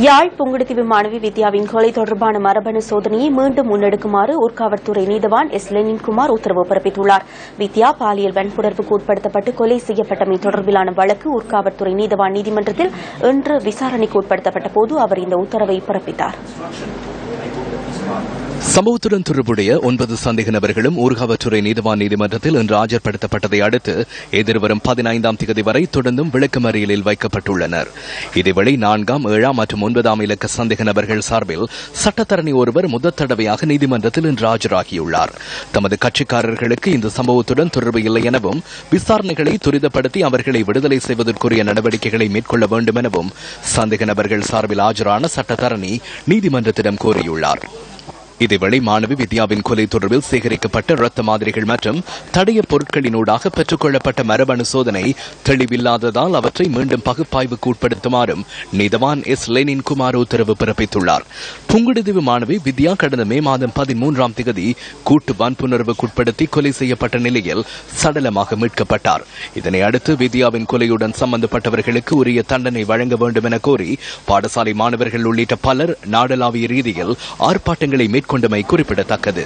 யாழ் புங்குடுதீவு மாணவி வித்யாவின் கொலை தொடர்பான மரபணு சோதனையை மீண்டும் முன்னெடுக்குமாறு ஊர்காவற்துறை நீதவான் எஸ் லெனின்குமார் உத்தரவு பிறப்பித்துள்ளார். வித்யா பாலியல் வன்புணர்வுக்கு உட்படுத்தப்பட்டு கொலை செய்யப்பட்டமை தொடர்பிலான வழக்கு ஊர்காவற்துறை நீதவான் நீதிமன்றத்தில் இன்று விசாரணைக்கு உட்படுத்தப்பட்ட போது அவர் இந்த உத்தரவை பிறப்பித்தார். சம்பவத்துடன் தொடர்புடைய 9 சந்தேக நபர்களும் ஊர்காவற்றுறை நீதவான் நீதிமன்றத்தில் இன்று ஆஜர்படுத்தப்பட்டதை அடுத்து எதிர்வரும் 15ஆம் தேதி வரை தொடர்ந்தும் விளக்கமறியலில் வைக்கப்பட்டுள்ளனர். இதேவேளை 4ஆம், 7ஆம் மற்றும் 9ஆம் இலக்க சந்தேக நபர்கள் சார்பில் சட்டத்தரணி ஒருவர் முதல் தடவையாக நீதிமன்றத்தில் இன்று ஆஜராகியுள்ளார். தமது கட்சிக்காரர்களுக்கு இந்த சம்பவத்துடன் தொடர்பு இல்லை எனவும் விசாரணைகளை துரிதப்படுத்தி அவர்களை விடுதலை செய்வதற்குரிய நடவடிக்கைகளை மேற்கொள்ள வேண்டும் எனவும் சந்தேக நபர்கள் சார்பில் ஆஜரான சட்டத்தரணி நீதிமன்றத்திடம் கோரியுள்ளார். இதேவேளை மாணவி வித்யாவின் கொலை தொடர்பில் சேகரிக்கப்பட்ட இரத்த மாதிரிகள் மற்றும் தடய பொருட்களினூடாக பெற்றுக் கொள்ளப்பட்ட மரபணு சோதனை தெளிவில்லாததால் அவற்றை மீண்டும் பகுப்பாய்வுக்கு உட்படுத்துமாறும் நீதவான் எஸ் லெனின்குமார் உத்தரவு பிறப்பித்துள்ளார். புங்குடுதீவு மாணவி வித்யா கடந்த மே மாதம் 13ஆம் தேதி கூட்டு வன்புணர்வுக்குட்படுத்தி கொலை செய்யப்பட்ட நிலையில் சடலமாக மீட்கப்பட்டார். இதனை அடுத்து வித்யாவின் கொலையுடன் சம்பந்தப்பட்டவர்களுக்கு உரிய தண்டனை வழங்க வேண்டும் என கோரி பாடசாலை மாணவர்கள் உள்ளிட்ட பலர் நாடளாவிய ரீதியில் ஆர்ப்பாட்டங்களை மேற்கொண்டமை குறிப்பிடத்தக்கது.